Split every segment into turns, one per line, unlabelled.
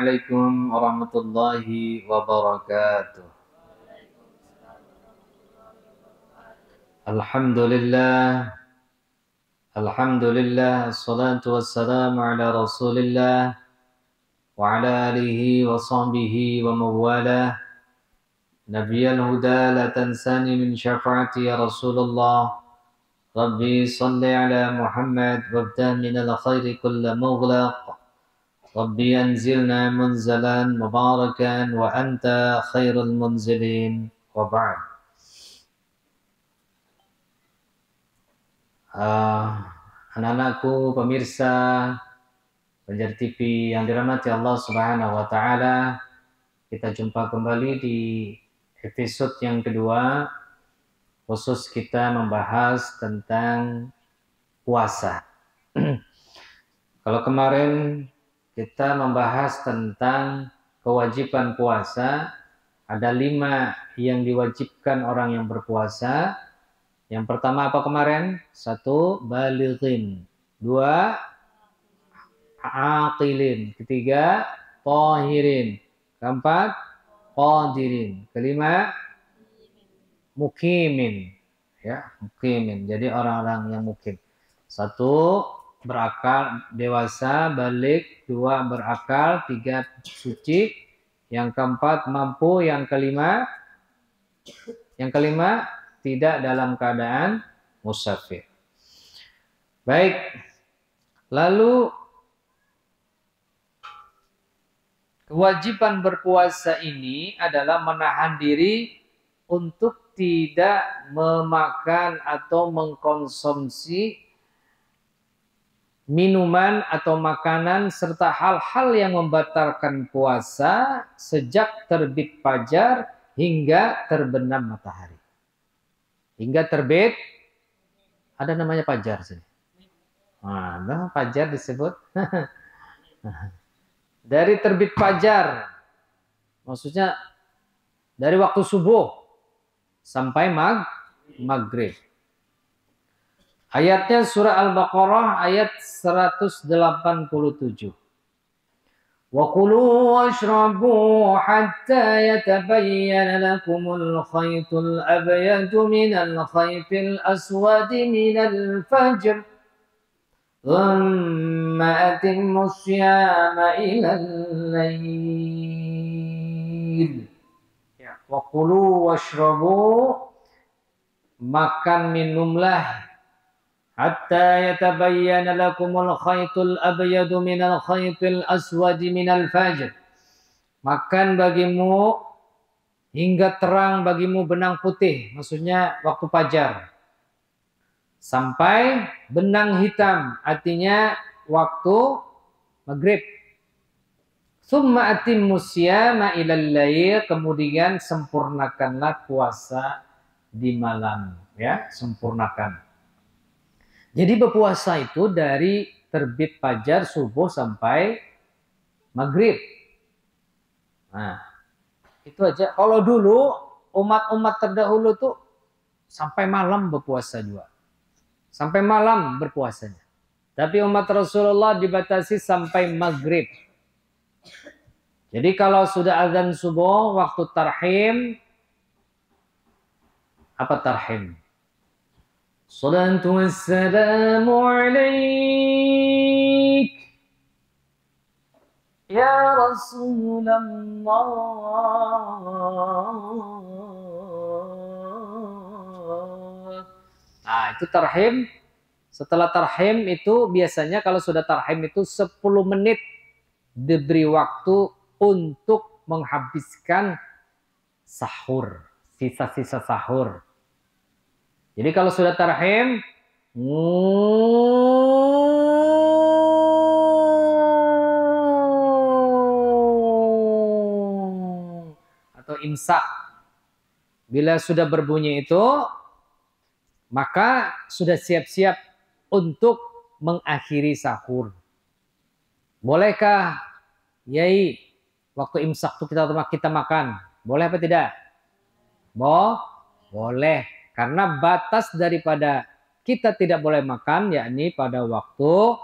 Assalamualaikum warahmatullahi wabarakatuh. Alhamdulillah, Alhamdulillah, assalatu wassalamu ala rasulillah wa ala alihi wa sahbihi wa mawalah. Nabiyal huda la tansani min syafaati ya Rasulullah. Rabbi salli ala Muhammad wabda minal khairi kulla mughlaq. Rabbi anzilna munzalan mubarakan wa anta khairul munzilin wa ba'd. Anak-anakku, pemirsa Banjar TV yang dirahmati Allah Subhanahu wa taala, kita jumpa kembali di episode yang kedua, khusus kita membahas tentang puasa. Kalau kemarin kita membahas tentang kewajiban puasa, ada 5 yang diwajibkan orang yang berpuasa. Yang pertama apa kemarin? 1. Balighin. 2. Aqilin. 3. Tahirin. 4. Qadirin. 5. Mukimin. Ya, mukimin. Jadi orang-orang yang mukim. 1. Berakal, dewasa, balik. 2. Berakal. 3. Suci. Yang 4. Mampu. Yang kelima tidak dalam keadaan musafir. Baik. Lalu kewajiban berpuasa ini adalah menahan diri untuk tidak memakan atau mengkonsumsi minuman atau makanan serta hal-hal yang membatalkan puasa sejak terbit fajar hingga terbenam matahari. Hingga terbit, ada namanya fajar sini. Nah, fajar disebut. Dari terbit fajar, maksudnya dari waktu subuh sampai maghrib. Ayatnya surah Al-Baqarah ayat 187. وَكُلُوا وَاشْرَبُوا حَتَّى يَتَبَيَّنَ لَكُمُ الْخَيْطُ الْأَبْيَضُ مِنَ الْخَيْطِ الْأَسْوَدِ مِنَ الْفَجْرِ ثُمَّ أَتِمُّوا الصِّيَامَ إِلَى اللَّيْلِ. وَكُلُوا وَاشْرَبُوا, makan minumlah, hatta yatabayyana lakumul khaytul abyadu minal khaytil aswadi minal fajr. Makan bagimu hingga terang bagimu benang putih, maksudnya waktu fajar, sampai benang hitam, artinya waktu maghrib. Tsumma atimmus siyama ilal lail, kemudian sempurnakanlah puasa di malam, ya, sempurnakan. Jadi berpuasa itu dari terbit fajar subuh sampai maghrib. Nah, itu aja. Kalau dulu umat-umat terdahulu tuh sampai malam berpuasa juga. Sampai malam berpuasanya. Tapi umat Rasulullah dibatasi sampai maghrib. Jadi kalau sudah azan subuh, waktu tarhim, apa tarhim? Salatu wassalamu alaik ya Rasulullah. Nah, itu tarhim. Setelah tarhim itu biasanya kalau sudah tarhim itu 10 menit diberi waktu untuk menghabiskan sahur, sisa-sisa sahur. Jadi kalau sudah tarhim, atau imsak, bila sudah berbunyi itu, maka sudah siap-siap untuk mengakhiri sahur. Bolehkah, Yai, waktu imsak itu kita makan? Boleh apa tidak? Boleh. Karena batas daripada kita tidak boleh makan, yakni pada waktu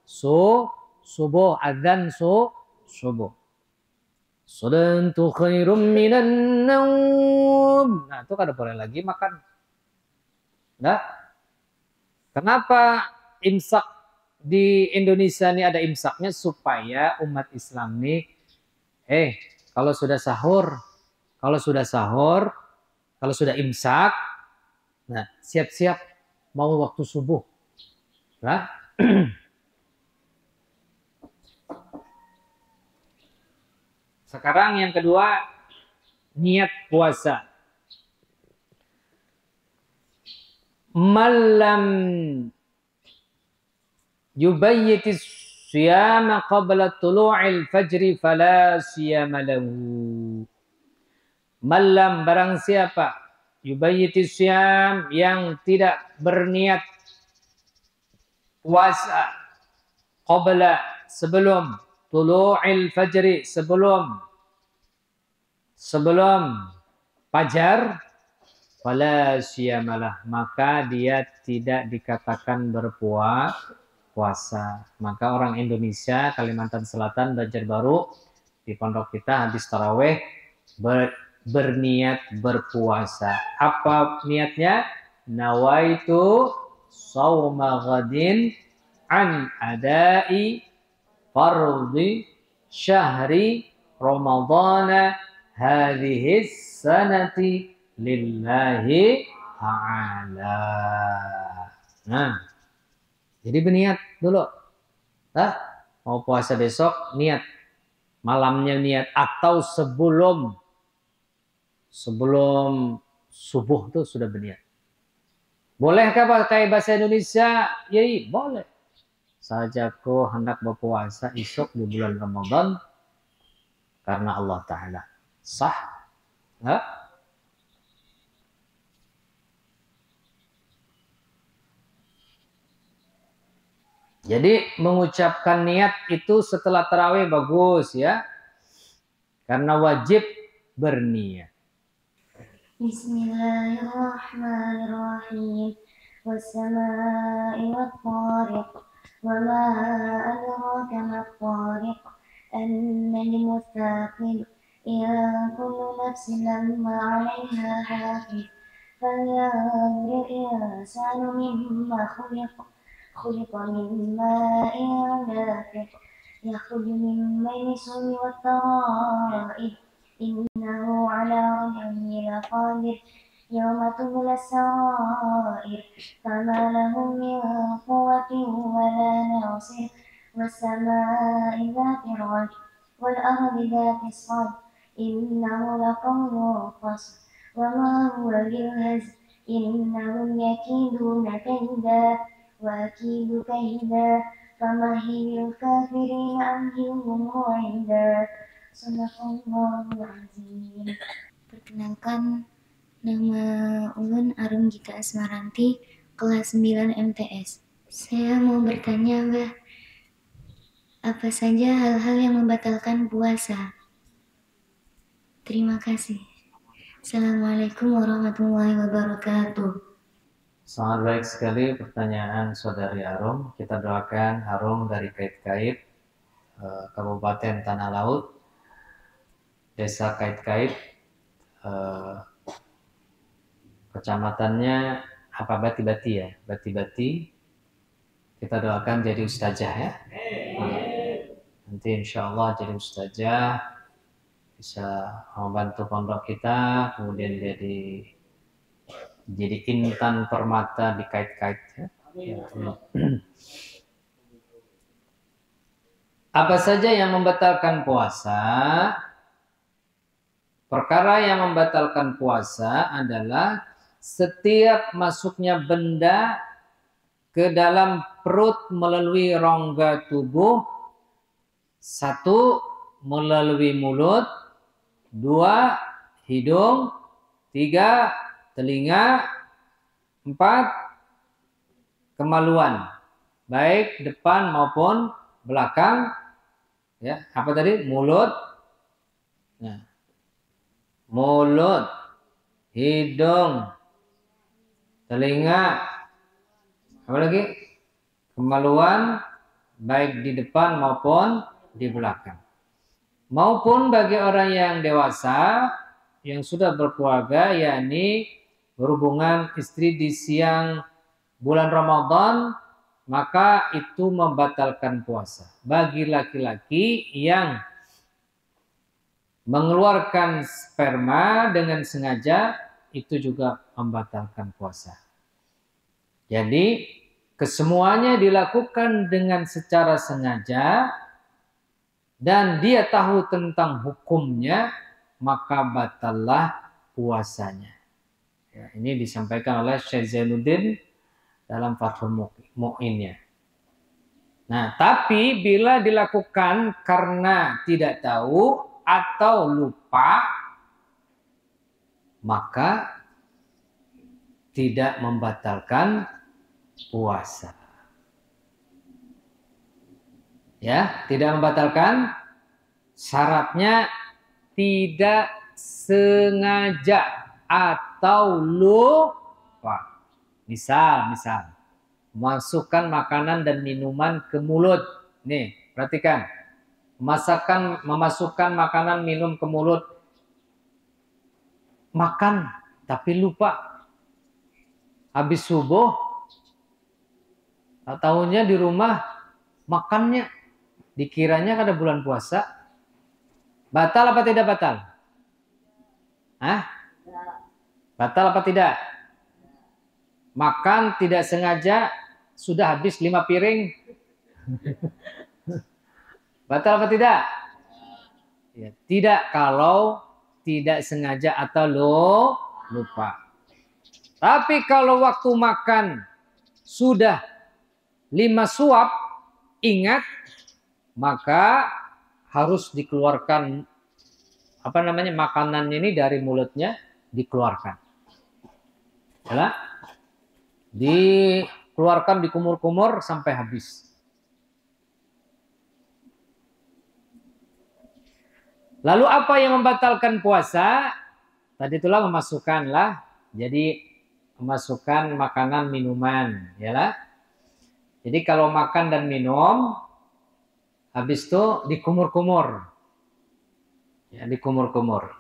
subuh, azan subuh. Salatu khairum minan naum. Nah, itu kada boleh lagi makan. Nah, kenapa imsak di Indonesia ini ada imsaknya supaya umat Islam ini kalau sudah sahur, kalau sudah imsak, nah siap-siap mau waktu subuh. Nah, sekarang yang kedua, niat puasa. Malam yubayyitis siyama qabla tulu'il fajri fala siyama lahu. Malam barang siapa yubayyitis siyam yang tidak berniat puasa qabla sebelum tulu'il fajri sebelum fajar fala siyamalah maka dia tidak dikatakan berpuasa. Maka orang Indonesia, Kalimantan Selatan, Banjarbaru di pondok kita habis taraweh berniat berpuasa. Apa niatnya? Nawaitu shauma ghadin an adai fardhi syahri ramadhana hadhihi sanati lillahi ta'ala. Nah, jadi berniat dulu. Mau puasa besok, niat. Malamnya niat atau sebelum subuh tuh sudah berniat. Bolehkah pakai bahasa Indonesia? Yai, boleh. Sajaku hendak berpuasa esok di bulan Ramadan karena Allah Ta'ala. Sah? Jadi mengucapkan niat itu setelah tarawih bagus ya. Karena wajib berniat.
Bismillahirrahmanirrahim. Wassama'i wattariq. Wama adraka mattariq. An-najmu tsaqib. Ya kullu nafsin lamma 'alaiha hafiz. Falyanzur al-insanu mimma khuliq. خلق من ماء دافق يخرج من بين الصلب والترائب إنه على رجعه لقادر يوم تبلى السرائر فما له من قوة ولا ناصر والسماء ذات الرجع والأرض ذات الصدع إنه لقول فصل وما هو بالهزل إنهم يكيدون كيدا وأكيد كيدا فمهل الكافرين أمهلهم رويدا Sadaqallahul Azim. Perkenalkan, nama Ulun Arum Gita Asmaranti, kelas 9 MTS. Saya mau bertanya, Mbah, apa saja hal-hal yang membatalkan puasa? Terima kasih. Assalamualaikum warahmatullahi wabarakatuh.
Sangat baik sekali pertanyaan Saudari Arum. Kita doakan Arum dari Kait-Kait, Kabupaten Tanah Laut, Desa Kait-Kait, kecamatannya apa Bati-Bati ya? Bati-Bati. Kita doakan jadi ustazah ya. Nanti insya Allah jadi ustazah, bisa membantu pondok kita, kemudian jadi intan permata di Kait-Kait ya. Apa saja yang membatalkan puasa? Perkara yang membatalkan puasa adalah setiap masuknya benda ke dalam perut melalui rongga tubuh. 1, melalui mulut. 2, hidung. 3, telinga. 4, kemaluan, baik depan maupun belakang. Ya, apa tadi? Mulut. Nah, mulut, hidung, telinga, apa lagi? Kemaluan, baik di depan maupun di belakang. maupun bagi orang yang dewasa yang sudah berkeluarga, yakni berhubungan istri di siang bulan Ramadan, maka itu membatalkan puasa. Bagi laki-laki yang mengeluarkan sperma dengan sengaja, itu juga membatalkan puasa. Jadi kesemuanya dilakukan dengan secara sengaja dan dia tahu tentang hukumnya, maka batallah puasanya. Ya, ini disampaikan oleh Syekh Zainuddin dalam Fathul Mu'innya. Nah, tapi bila dilakukan karena tidak tahu atau lupa, maka tidak membatalkan puasa. Ya, tidak membatalkan, syaratnya tidak sengaja atau lupa. Misal, masukkan makanan dan minuman ke mulut. Nih, perhatikan. Memasukkan makanan minum ke mulut. Makan, tapi lupa. Habis subuh, tahunya di rumah, makannya. Dikiranya ada bulan puasa. Batal apa tidak batal? Hah? Batal apa tidak? Makan tidak sengaja, sudah habis 5 piring. Batal apa tidak? Ya, tidak kalau tidak sengaja atau lupa. Tapi kalau waktu makan sudah 5 suap, ingat, maka harus dikeluarkan makanan ini dari mulutnya, dikeluarkan. Ya, dikeluarkan, dikumur-kumur sampai habis. Lalu apa yang membatalkan puasa? Tadi itulah memasukkan makanan minuman, ya. Jadi kalau makan dan minum, habis itu dikumur-kumur. Ya, dikumur-kumur.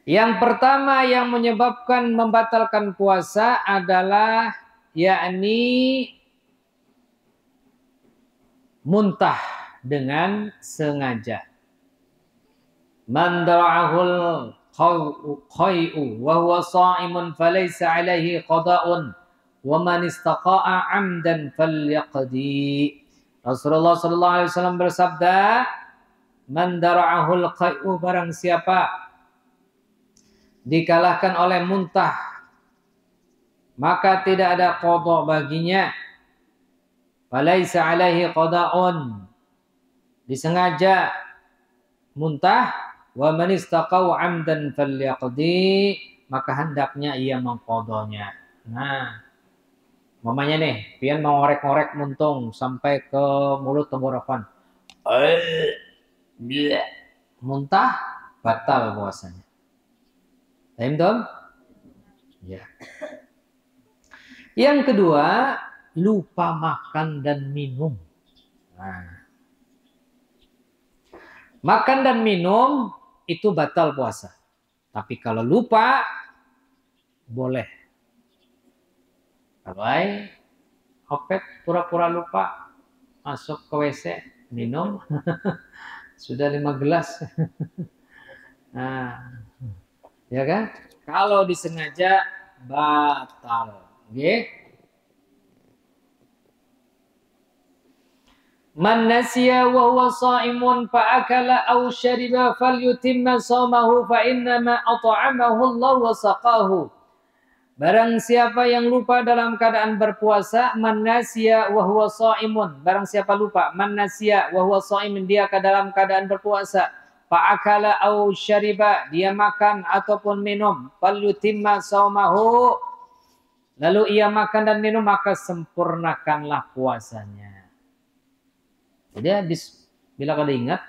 Yang pertama yang menyebabkan membatalkan puasa adalah yakni muntah dengan sengaja. Man dara'ahul qai'u wa huwa sha'imun falaysa 'alaihi qada'un wa man istaqa'a 'amdan falyaqdi. Rasulullah sallallahu alaihi wasallam bersabda, man dara'ahul qai'u, barang siapa dikalahkan oleh muntah, maka tidak ada qada baginya. Falaysa 'alaihi qada'un, disengaja muntah, wa man istaqau 'amdan falyaqdi, maka hendaknya ia mengqadanya. Nah, mamanya nih, pian mau ngorek-ngorek muntung sampai ke mulut tenggorokan. Muntah, batal puasanya. Paham dong? Ya. Yang kedua, lupa makan dan minum. Nah, makan dan minum itu batal puasa. Tapi kalau lupa, boleh. Kalau opet pura-pura lupa, masuk ke WC, minum, sudah 5 gelas. Nah, ya kan? Kalau disengaja, batal. Okay? Man nasiya wa huwa sha'imun fa akala aw shariba falyutimma shaumahu fa innama at'amahu Allah wa saqahu. Barang siapa yang lupa dalam keadaan berpuasa, man nasiya wa huwa sha'imun. Barang siapa lupa, man nasiya wa huwa sha'imun, dia ke dalam keadaan berpuasa. Fa akala aw shariba, dia makan ataupun minum, falyutimma shaumahu. Lalu ia makan dan minum, maka sempurnakanlah puasanya. Jadi habis, bila kada ingat,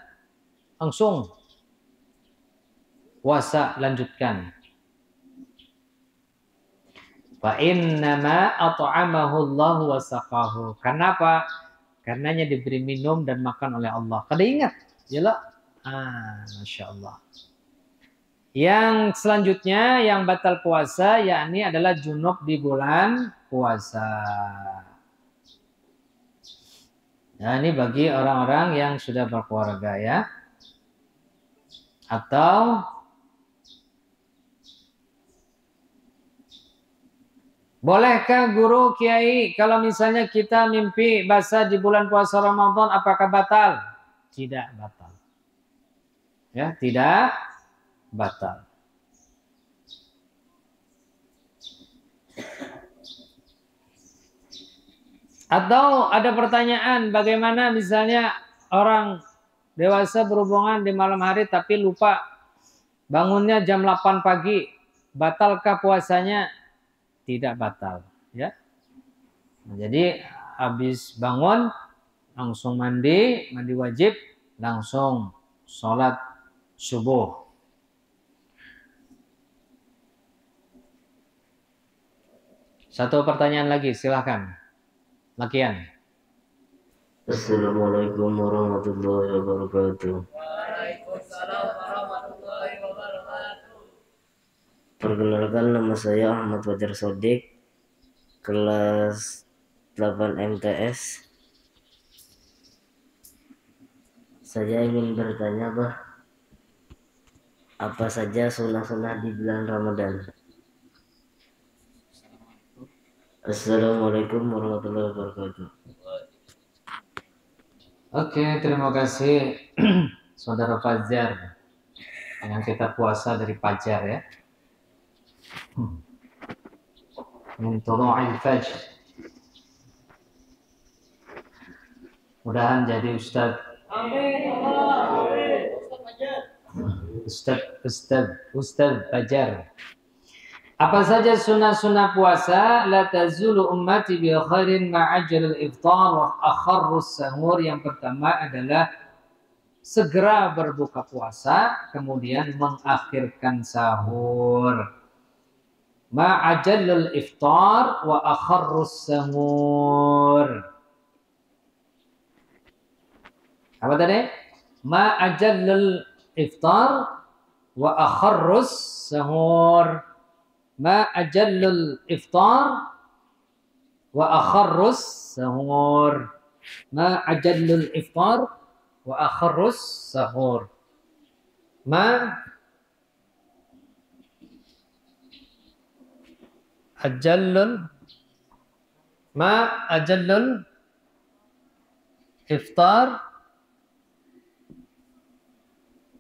langsung puasa lanjutkan. Fa innama at'amahu Allah wa saqahu. Kenapa? karenanya diberi minum dan makan oleh Allah. Kada ingat? Yalah. Masya Allah. Yang selanjutnya yang batal puasa yakni adalah junub di bulan puasa. Nah, ini bagi orang-orang yang sudah berkeluarga ya. Atau bolehkah guru kiai kalau misalnya kita mimpi basah di bulan puasa Ramadan apakah batal? Tidak batal. Ya, tidak batal. Atau ada pertanyaan bagaimana misalnya orang dewasa berhubungan di malam hari tapi lupa bangunnya jam 8 pagi. Batalkah puasanya? Tidak batal. Ya. Nah, jadi habis bangun langsung mandi wajib, langsung sholat subuh. Satu pertanyaan lagi, silahkan. Makian.
Assalamualaikum warahmatullahi wabarakatuh.
Waalaikumsalam warahmatullahi wabarakatuh.
Perkenalkan, nama saya Ahmad Fajar Sodik, kelas 8 MTS. Saya ingin bertanya, apa saja sunnah-sunnah di bulan Ramadan? Assalamualaikum warahmatullahi wabarakatuh.
Oke, terima kasih Saudara Fajar yang kita puasa dari Fajar ya. Min tulu'il fajr. Mudahan jadi Ustaz.
Amin.
Ustaz Fajar. Apa saja sunnah-sunnah puasa? La tazulu ummati bi khairin ma'ajjalil iftar wa akharrus sahur. Yang pertama adalah segera berbuka puasa, kemudian mengakhirkan sahur. Ma'ajjalil iftar wa akharrus sahur. Apa tadi? Ma'ajjalil iftar wa akharrus sahur. Ma ajallul iftar wa akharrus sahur. Ma ajallul iftar wa akharrus sahur. Ma ajallul iftar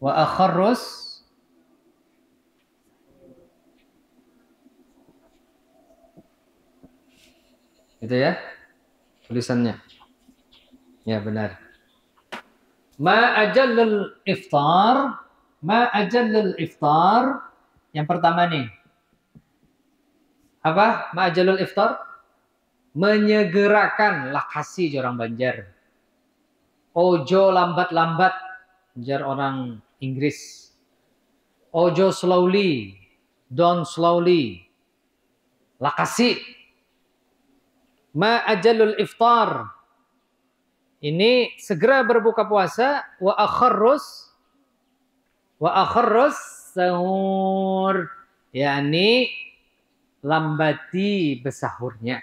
wa akharrus itu ya tulisannya. Ya benar. Ma ajallul iftar. Ma ajallul iftar. Yang pertama nih. Apa? Ma ajallul iftar? Menyegerakan, lakasi orang Banjar. Ojo lambat-lambat, jar orang Inggris. Ojo slowly, don't slowly. Lakasi. Ma ajalul iftar. Ini segera berbuka puasa. Wa akharrus sahur. yakni lambati besahurnya.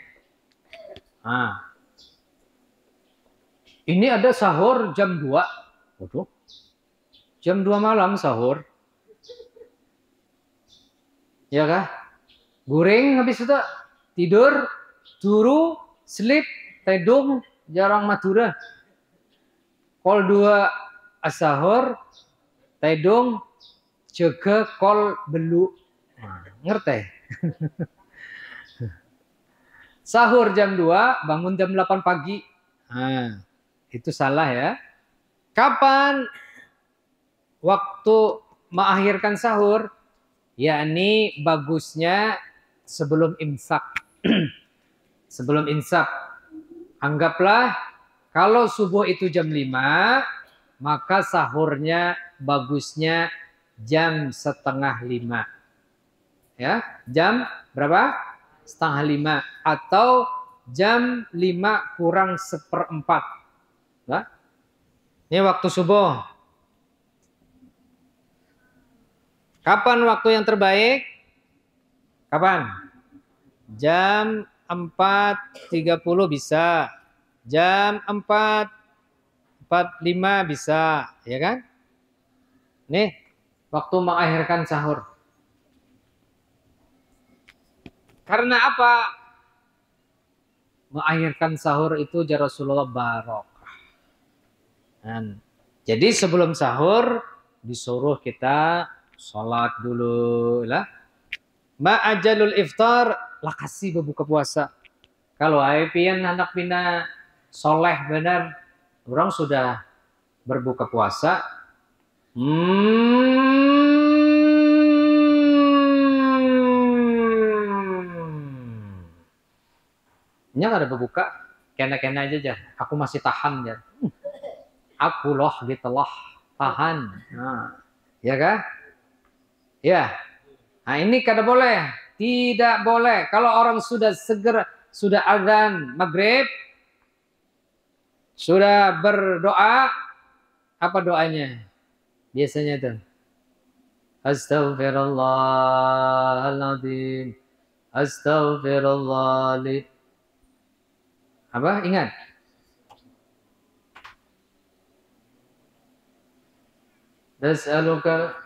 Ini ada sahur jam 2. Waduh. Jam 2 malam sahur. Ya kah? Goreng habis itu tidur, turu, sleep, tedung, jarang Madura. Kol 2 asahur, tedung, jaga kol belu. Ngerti? Sahur jam 2, bangun jam 8 pagi. Itu salah ya. Kapan waktu mengakhirkan sahur? Yakni bagusnya sebelum imsak. Sebelum imsak. Anggaplah kalau subuh itu jam 5, maka sahurnya bagusnya jam setengah 5. Ya, jam berapa? Setengah 5 atau jam 5 kurang 1/4. Nah, ini waktu subuh. Kapan waktu yang terbaik? Kapan? Jam 4.30 bisa. Jam 4.45 bisa, ya kan? Nih, waktu mengakhirkan sahur. Karena apa? Mengakhirkan sahur itu ya Rasulullah barokah. Jadi sebelum sahur disuruh kita sholat dulu lah. Ma'ajalul iftar lakasi berbuka puasa. Kalau pian anak pina soleh benar, orang sudah berbuka puasa. Nya ada berbuka, kena-kena aja. Aku masih tahan ya. Aku loh gitu loh tahan. Nah, ya kan? Ya. Nah ini kada boleh, tidak boleh. Kalau orang sudah azan maghrib, sudah berdoa, apa doanya? Biasanya tuh, Astaghfirullahaladzim, Astaghfirullahaladzim. Apa? Ingat? Nas'aluka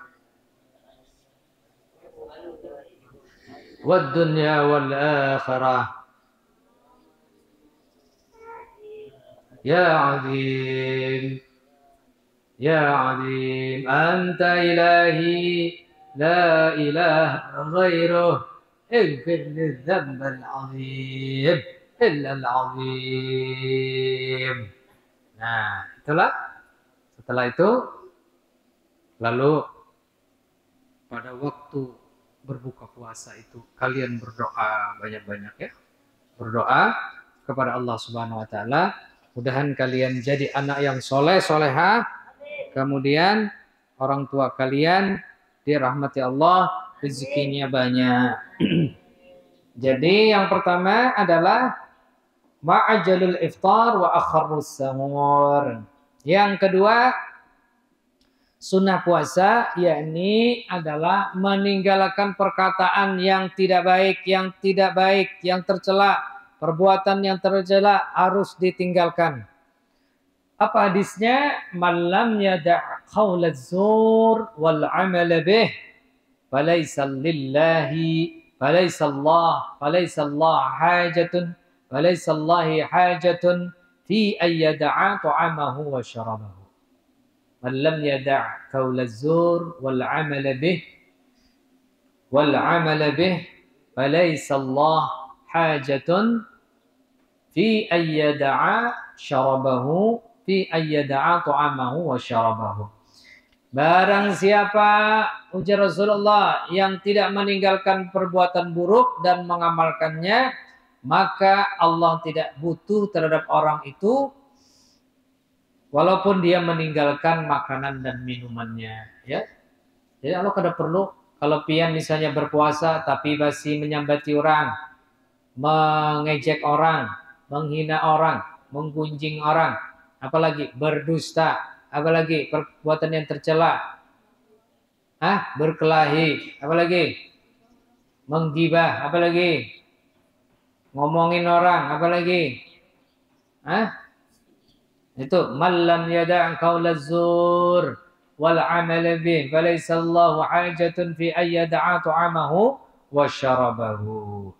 والدنيا والآخرة يا عظيم يا عظيم أنت إلهي لا إله غيره اغفر لي الذنب العظيم إلا العظيم. Nah itulah, setelah itu lalu pada waktu berbuka puasa itu kalian berdoa banyak-banyak ya. Berdoa kepada Allah Subhanahu wa taala, mudahan kalian jadi anak yang soleh soleha. Kemudian orang tua kalian dirahmati Allah, rezekinya banyak. Jadi yang pertama adalah ma'ajalul iftar wa akharrus sahur. Yang kedua, sunnah puasa yakni adalah meninggalkan perkataan yang tidak baik, yang tercela, perbuatan yang tercela harus ditinggalkan. Apa hadisnya? Man lam yada' qaulaz zur wal 'amal bih falaysa Allahi hajatun fi ayyada'a ta'amahu wa syarabahu. Man lam yada' qaulaz zur wal 'amal bih falaysa Allah hajatun fi ayyada'a syarabahu fi ayyada'a ta'amahu wa syarabahu. Barang siapa, ujar Rasulullah, yang tidak meninggalkan perbuatan buruk dan mengamalkannya, maka Allah tidak butuh terhadap orang itu walaupun dia meninggalkan makanan dan minumannya, ya. Jadi Allah kada perlu kalau pian misalnya berpuasa tapi masih menyambati orang, mengejek orang, menghina orang, menggunjing orang, apalagi berdusta, apalagi perbuatan yang tercela, berkelahi, apalagi menggibah, apalagi ngomongin orang, apalagi itu malam yada' qaulaz zur wal 'amal bih falaysa Allahu hajatun fi ayyada'a ta'amahu wa syarabahu.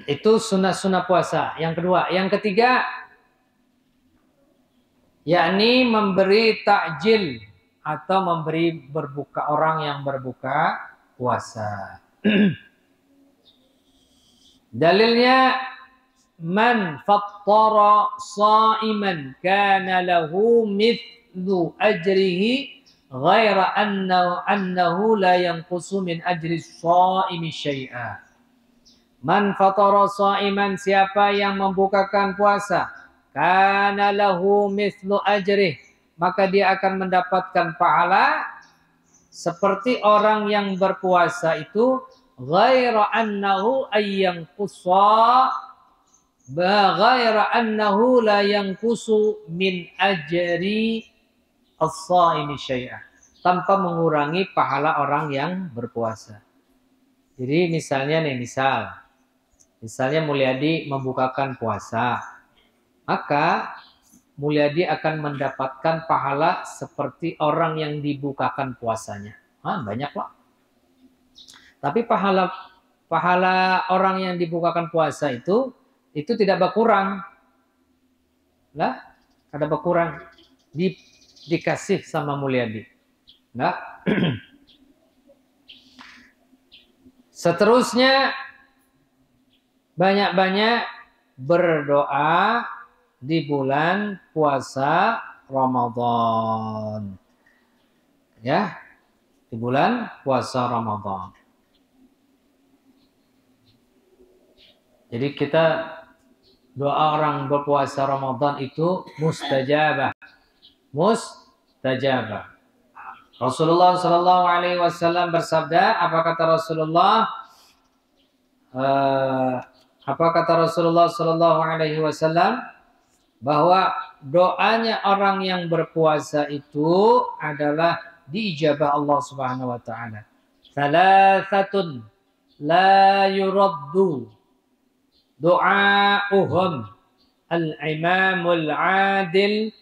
Itu sunnah-sunnah puasa. Yang kedua, yang ketiga yakni memberi takjil atau memberi berbuka orang yang berbuka puasa. Dalilnya man fattara sha'iman kana lahu mithlu ajrihi ghaira annahu la yanqusu min ajri shaimi syai'a. Man fattara sha'iman, siapa yang membukakan puasa, kana lahu mithlu ajrih, maka dia akan mendapatkan pahala seperti orang yang berpuasa itu, ghaira annahu ayyanqusa ghaira annahu la yanqusu min ajri as-shaimi syai'ah, tanpa mengurangi pahala orang yang berpuasa. Jadi misalnya nih, misalnya Mulyadi membukakan puasa, maka Mulyadi akan mendapatkan pahala seperti orang yang dibukakan puasanya. Banyak lah. Tapi pahala orang yang dibukakan puasa itu tidak berkurang. Lah, ada berkurang. Dikasih sama Mulyadi. Nah. Seterusnya banyak-banyak berdoa di bulan puasa Ramadan. Ya, di bulan puasa Ramadan. Jadi kita doa orang berpuasa Ramadan itu mustajabah. Mustajabah. Rasulullah Shallallahu Alaihi Wasallam bersabda, apa kata Rasulullah? Apa kata Rasulullah Shallallahu Alaihi Wasallam? Bahwa doanya orang yang berpuasa itu adalah diijabah Allah Subhanahu Wa Taala. Salasatun la yuraddu du'a'uhum al-imamul adil.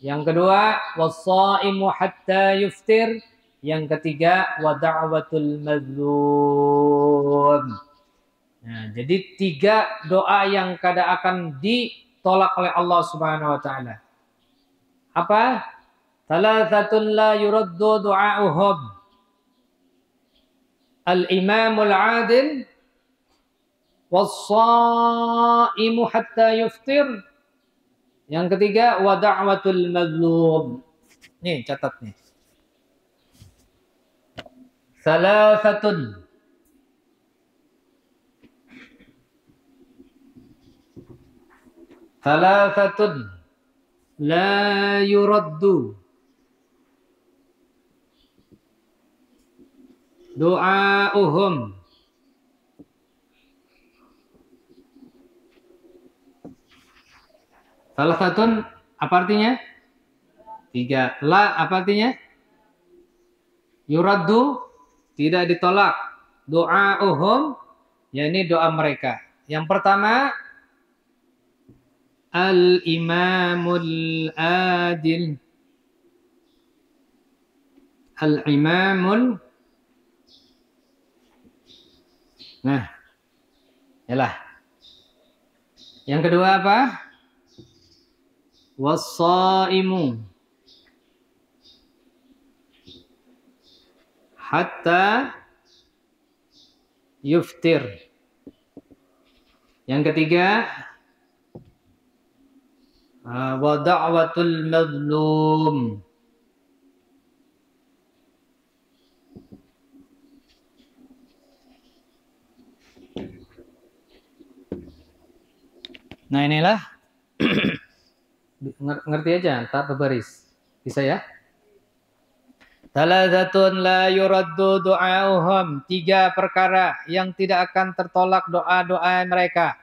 Yang kedua, was-shaimu hatta yuftir. Yang ketiga, wa da'watul mazlum. Nah, jadi 3 doa yang kada akan ditolak oleh Allah Subhanahu wa taala. Apa? Salasatun la yuraddu du'a'uhum al-imamul adil, was-shaimu hatta yuftir. Yang ketiga, wa da'watul mazlum. Nih, catat nih. Salasatun la yuraddu du'a'uhum Salasatun apa artinya? 3. La apa artinya? Yuraddu, tidak ditolak. Du'a'uhum, yakni doa mereka. Yang pertama, al-imamul adil. Al-imamul. Nah, yalah. Yang kedua apa? Was-shaimu hatta yuftir. Yang ketiga, wa da'watul mazlum. Nah, inilah ngerti aja, tak berbaris. Bisa ya? Salasatun la yuraddu du'a'uhum. 3 perkara yang tidak akan tertolak doa-doa mereka.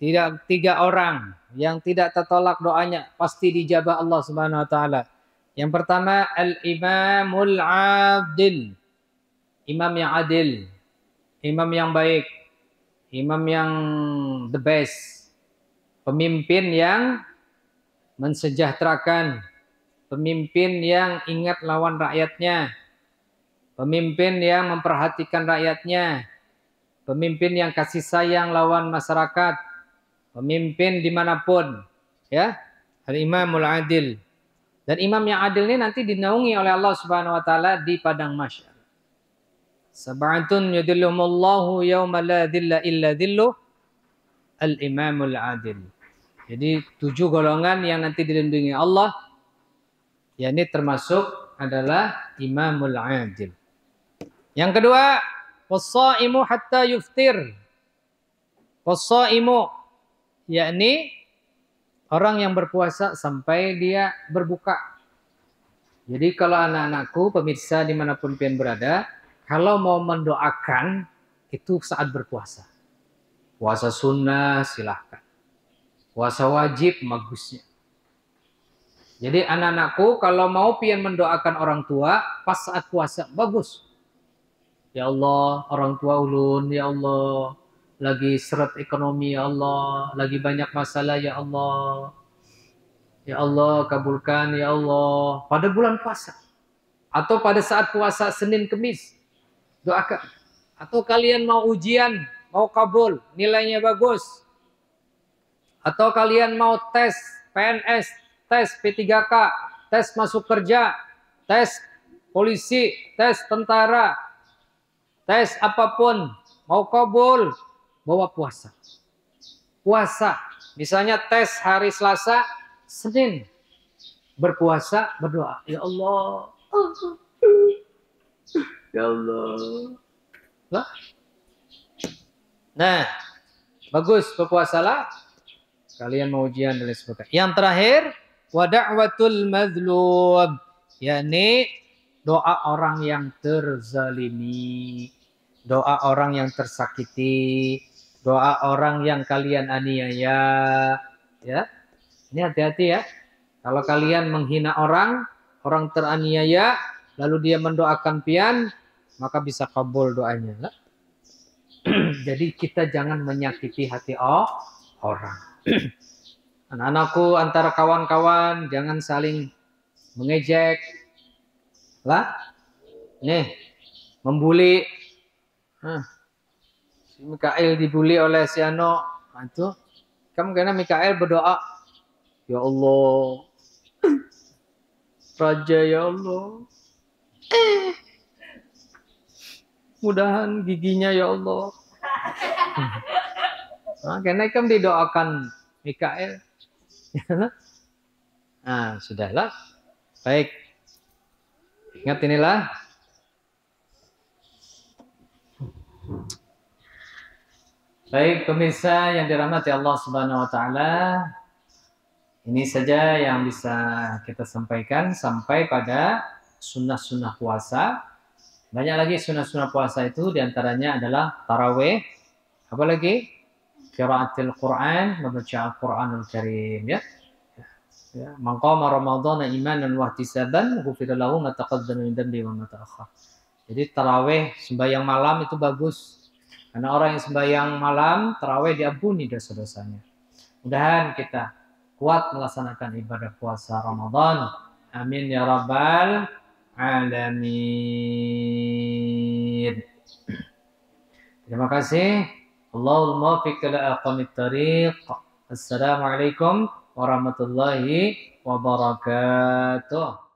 3 orang yang tidak tertolak doanya pasti dijabah Allah Subhanahu wa taala. Yang pertama, al-imamul adil. Imam yang adil. Imam yang baik. Imam yang the best. Pemimpin yang mensejahterakan, pemimpin yang ingat lawan rakyatnya, pemimpin yang memperhatikan rakyatnya, pemimpin yang kasih sayang lawan masyarakat, pemimpin dimanapun, ya, al-imamul adil. Dan imam yang adil ini nanti dinaungi oleh Allah Subhanahu wa taala di padang mahsyar. Sab'atun yudhilluhumullahu yawma la dhilla illa dhilluh, al-imamul adil. Jadi 7 golongan yang nanti dilindungi Allah, yakni termasuk adalah imamul adil. Yang kedua, was-shaimu hatta yuftir. Was-shaimu, yakni orang yang berpuasa sampai dia berbuka. Jadi kalau anak-anakku, pemirsa dimanapun pian berada, kalau mau mendoakan itu saat berpuasa. Puasa sunnah silahkan. Puasa wajib bagusnya. Jadi anak-anakku kalau mau pian mendoakan orang tua pas saat puasa bagus. Ya Allah, orang tua ulun, ya Allah, lagi seret ekonomi, ya Allah, lagi banyak masalah, ya Allah. Ya Allah, kabulkan, ya Allah. Pada bulan puasa. Atau pada saat puasa Senin Kemis. Doakan. Atau kalian mau ujian, mau kabul, nilainya bagus. Atau kalian mau tes PNS, tes P3K, tes masuk kerja, tes polisi, tes tentara, tes apapun, mau kabul, bawa puasa. Puasa, misalnya tes hari Selasa, Senin, berpuasa, berdoa. Ya Allah. Ya Allah. Nah, bagus berpuasalah. Kalian mau ujian dan lain sebagainya. Yang terakhir, wa da'watul mazlum, yakni doa orang yang terzalimi, doa orang yang tersakiti, doa orang yang kalian aniaya, ya. Ini hati-hati ya. Kalau kalian menghina orang teraniaya, lalu dia mendoakan pian, maka bisa kabul doanya. Jadi kita jangan menyakiti hati orang. Anak-anakku antara kawan-kawan jangan saling mengejek lah, nih membuli. Si Mikael dibuli oleh si Ano, itu kamu kena Mikael berdoa, ya Allah, Raja ya Allah, mudahan giginya ya Allah. Nah, karena kamu didoakan Mikael. Nah, sudahlah. Baik. Ingat inilah. Baik, pemirsa yang dirahmati Allah Subhanahu wa taala. Ini saja yang bisa kita sampaikan sampai pada sunnah-sunnah puasa. Banyak lagi sunnah-sunnah puasa itu, diantaranya adalah tarawih. Apa lagi? Qiraatul Quran, membaca Al-Quranul Karim, ya. Man qama Ramadhana imanan wa ihtisaban ghufira lahu ma taqaddama min dhanbi wa ma ta'akhkhar. Jadi tarawih sembahyang malam itu bagus. Karena orang yang sembahyang malam tarawih diampuni dosa-dosanya. Mudahan kita kuat melaksanakan ibadah puasa Ramadan. Amin ya rabbal alamin. Terima kasih. Allahul muwaffiq ila aqwamit thariq. Assalamualaikum warahmatullahi wabarakatuh.